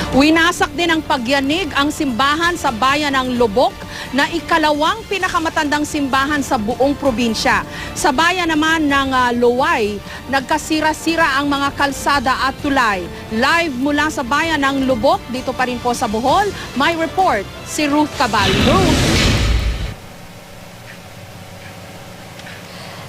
Winasak din ng pagyanig ang simbahan sa bayan ng Lubok na ikalawang pinakamatandang simbahan sa buong probinsya. Sa bayan naman ng Luway, nagkasira-sira ang mga kalsada at tulay. Live mula sa bayan ng Lubok, dito pa rin po sa Bohol, may report si Ruth Cabal. Ruth.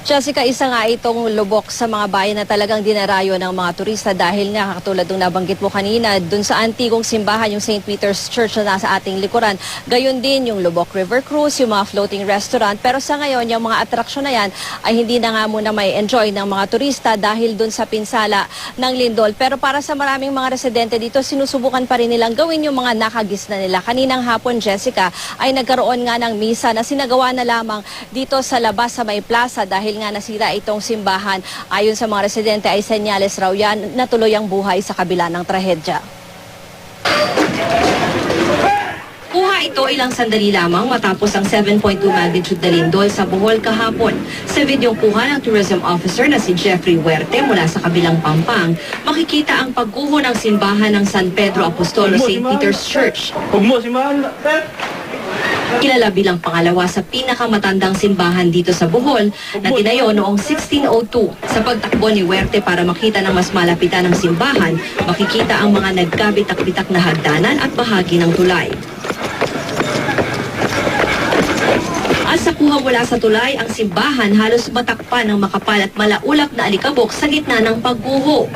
Jessica, isa nga itong lubok sa mga bayan na talagang dinarayo ng mga turista dahil nga katulad ng nabanggit mo kanina dun sa antigong simbahan, yung St. Peter's Church na nasa ating likuran. Gayon din yung Lubok River Cruise, yung mga floating restaurant. Pero sa ngayon, yung mga atraksyon na yan ay hindi na nga muna may enjoy ng mga turista dahil dun sa pinsala ng lindol. Pero para sa maraming mga residente dito, sinusubukan pa rin nilang gawin yung mga nakagis na nila. Kaninang hapon, Jessica, ay nagkaroon nga ng misa na sinagawa na lamang dito sa labas sa may plaza dahil nga nasira itong simbahan. Ayon sa mga residente ay senyales raw yan na tuloy ang buhay sa kabila ng trahedya. Kuha ito ilang sandali lamang matapos ang 7.2 magnitude na lindol sa Bohol kahapon. Sa videong kuha ng tourism officer na si Jeffrey Huerte mula sa kabilang Pampang, makikita ang pagguho ng simbahan ng San Pedro Apostolo St. Peter's Church. Kilala bilang pangalawa sa pinakamatandang simbahan dito sa Bohol na tinayo noong 1602. Sa pagtakbo ni Huerte para makita ng mas malapitan ng simbahan, makikita ang mga nagkabitak-bitak na hagdanan at bahagi ng tulay. At sa kuha mula sa tulay, ang simbahan halos matakpan ng makapal at malaulap na alikabok sa gitna ng pagguho.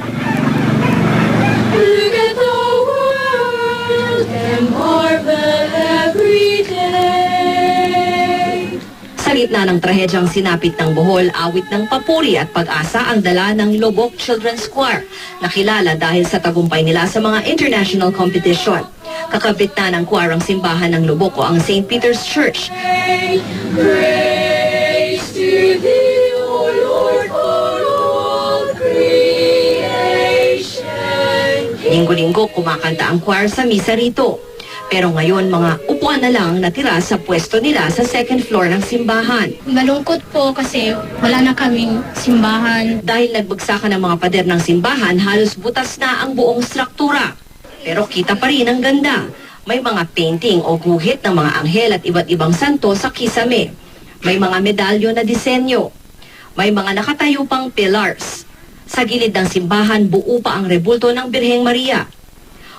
Look at the world and marvel every day. Sa gitna ng trahedyang sinapit ng Bohol, awit ng papuri at pag-asa ang dala ng Lubok Children's Choir, nakilala dahil sa tagumpay nila sa mga international competition. Kakabit na ng choir ang simbahan ng Lubok o ang St. Peter's Church. Praise to thee, O Lord, for all creation. Linggo-linggo kumakanta ang choir sa misa rito. Pero ngayon, mga upuan na lang natira sa pwesto nila sa second floor ng simbahan. Malungkot po kasi wala na kaming simbahan. Dahil nagbagsakan ng mga pader ng simbahan, halos butas na ang buong struktura. Pero kita pa rin ang ganda. May mga painting o guhit ng mga anghel at iba't ibang santo sa kisame. May mga medalyo na disenyo. May mga nakatayo pang pillars. Sa gilid ng simbahan, buo pa ang rebulto ng Birheng Maria.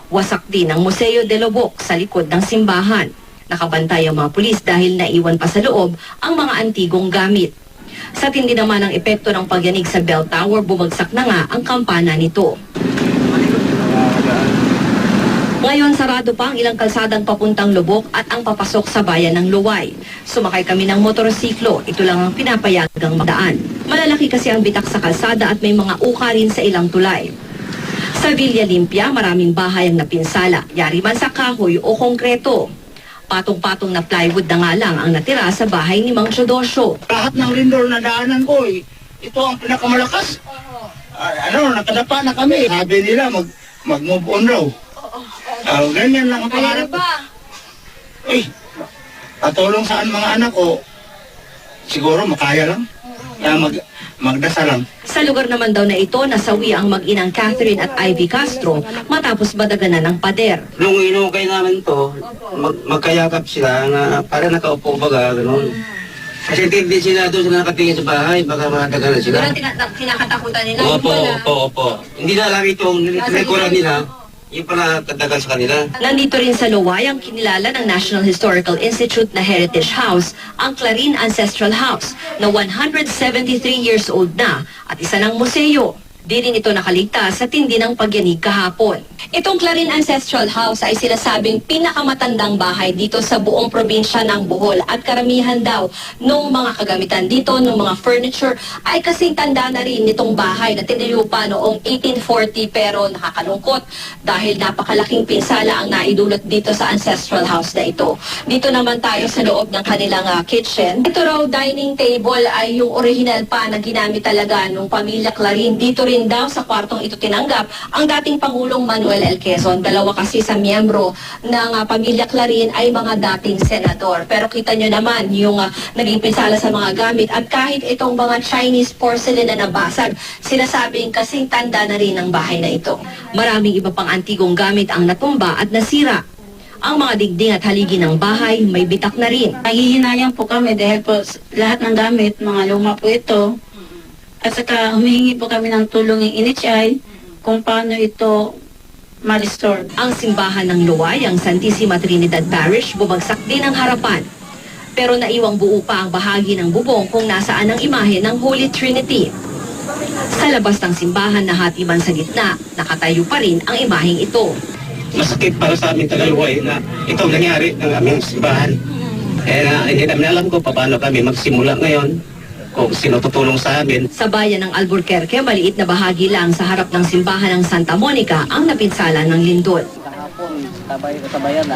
Wasak din ang Museo de Lubok sa likod ng simbahan. Nakabantay ang mga pulis dahil naiwan pa sa loob ang mga antigong gamit. Sa tindi naman ng epekto ng pagyanig sa bell tower, bumagsak na nga ang kampana nito. Ngayon, sarado pa ang ilang kalsadang papuntang Lubok at ang papasok sa bayan ng Luway. Sumakay kami ng motorsiklo, ito lang ang pinapayagang magdaan. Malalaki kasi ang bitak sa kalsada at may mga uka rin sa ilang tulay. Sa Villa Limpia, maraming bahay ang napinsala, yari man sa kahoy o konkreto. Patong-patong na plywood na nga lang ang natira sa bahay ni Mang Teodosio. Lahat ng lindol na daanan ko, ito ang pinakamalakas. Nakadapa na kami. Sabi nila, mag-move on raw. Ganyan lang ang pangarap ko. Patulong saan mga anak ko, siguro makaya lang. Kaya magdasal lang. Sa lugar naman daw na ito, nasawi ang mag-inang Catherine at Ivy Castro matapos badaganan ng pader. Nung inukay namin to, magkayakap sila na para nakaupo baga, gano'n. Kasi hindi sila doon sila nakatingin sa bahay, baka matagalan sila. Kinakatakutan nila? Opo. Hindi na lang itong rekoran nila. Yung pala katagal sa kanila. Nandito rin sa Luway ang kinilala ng National Historical Institute na Heritage House, ang Clarin Ancestral House, na 173 years old na at isa ng museo. Di rin ito nakaligtas sa tindi ng pagyanig kahapon. Itong Clarin Ancestral House ay sinasabing pinakamatandang bahay dito sa buong probinsya ng Bohol at karamihan daw nung mga kagamitan dito, nung mga furniture ay kasing tanda na rin nitong bahay na tinayo pa noong 1840 pero nakakalungkot dahil napakalaking pinsala ang naidulot dito sa Ancestral House na ito. Dito naman tayo sa loob ng kanilang kitchen. Ito raw dining table ay yung original pa na ginamit talaga nung pamilya Clarin. Dito rin rin daw sa kwartong ito tinanggap ang dating Pangulong Manuel L. Quezon. Dalawa kasi sa miyembro ng pamilya Clarin ay mga dating senador. Pero kita nyo naman yung naging pinsala sa mga gamit at kahit itong mga Chinese porcelain na nabasag, sinasabing kasing tanda na rin ang bahay na ito. Maraming iba pang antigong gamit ang natumba at nasira. Ang mga digding at haligi ng bahay may bitak na rin. Nanghihinayang po kami dahil po lahat ng gamit, mga luma po ito. At saka humihingi po kami ng tulong ng NHI kung paano ito ma-restore. Ang simbahan ng Luway, ang Santissima Trinidad Parish, bumagsak din ang harapan. Pero naiwang buo pa ang bahagi ng bubong kung nasaan ang imahe ng Holy Trinity. Sa labas ng simbahan na hatiman sa gitna, nakatayo pa rin ang imaheng ito. Masakit para sa amin Tagaluway na ito nangyari ng aming simbahan. Hindi namin alam kung paano kami magsimula ngayon, kung sino tutulong sa amin. Sa bayan ng Albuquerque, maliit na bahagi lang sa harap ng simbahan ng Santa Monica ang napinsala ng lindol.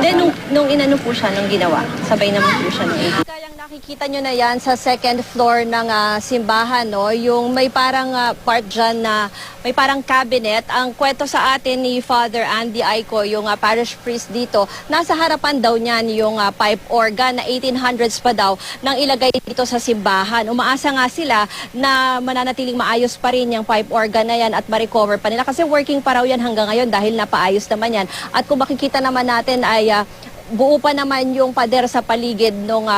Then, nung inano po siya, nung ginawa, sabay naman po siya ng igit. Kayang nakikita nyo na yan sa second floor ng simbahan, no? Yung may parang part dyan na may parang cabinet. Ang kwento sa atin ni Father Andy Aiko, yung parish priest dito, nasa harapan daw niyan yung pipe organ na 1800s pa daw nang ilagay dito sa simbahan. Umaasa nga sila na mananatiling maayos pa rin yung pipe organ na yan at ma-recover pa nila kasi working pa raw yan hanggang ngayon dahil napaayos naman yan. At kung makikita naman natin ay buo pa naman yung pader sa paligid ng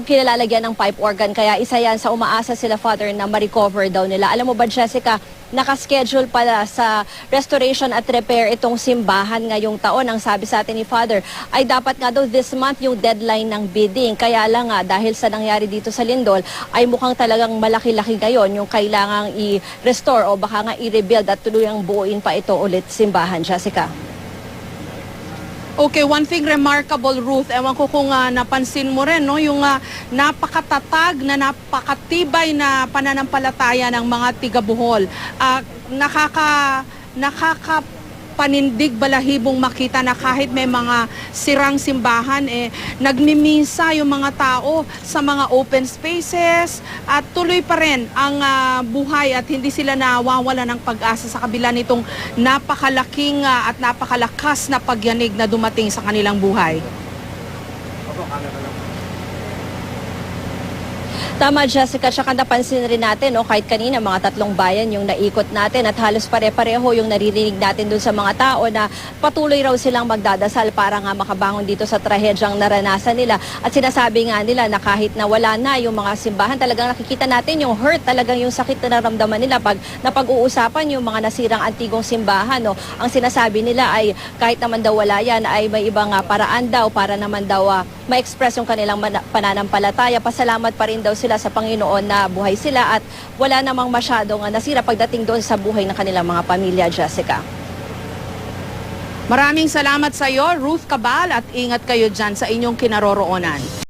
kinalalagyan ng pipe organ. Kaya isa yan sa umaasa sila, Father, na ma-recover daw nila. Alam mo ba, Jessica, nakaschedule pala sa restoration at repair itong simbahan ngayong taon. Ang sabi sa atin ni Father ay dapat nga daw this month yung deadline ng bidding. Kaya lang nga, dahil sa nangyari dito sa Lindol, ay mukhang talagang malaki-laki ngayon yung kailangang i-restore o baka nga i-rebuild at tuluyang buuin pa ito ulit simbahan, Jessica. Okay, one thing remarkable, Ruth, ewan ko kung napansin mo rin, no? Yung napakatatag na napakatibay na pananampalataya ng mga tiga-Bohol. Nakakapanindig balahibong makita na kahit may mga sirang simbahan, nagmimisa yung mga tao sa mga open spaces at tuloy pa rin ang buhay at hindi sila nawawala ng pag-asa sa kabila nitong napakalaking at napakalakas na pagyanig na dumating sa kanilang buhay. Tama, Jessica, tsaka napansin rin natin, no, kahit kanina mga 3 bayan yung naikot natin at halos pare-pareho yung naririnig natin dun sa mga tao na patuloy raw silang magdadasal para nga makabangon dito sa trahedyang naranasan nila. At sinasabi nga nila na kahit na wala na yung mga simbahan, talagang nakikita natin yung hurt, talagang yung sakit na naramdaman nila pag napag-uusapan yung mga nasirang antigong simbahan. No. Ang sinasabi nila ay kahit naman daw wala yan, ay may ibang paraan daw para naman daw ma-express yung kanilang pananampalataya. Pasalamat pa rin daw sila sa Panginoon na buhay sila at wala namang masyadong nasira pagdating doon sa buhay ng kanilang mga pamilya, Jessica. Maraming salamat sa iyo, Ruth Cabal, at ingat kayo dyan sa inyong kinaroroonan.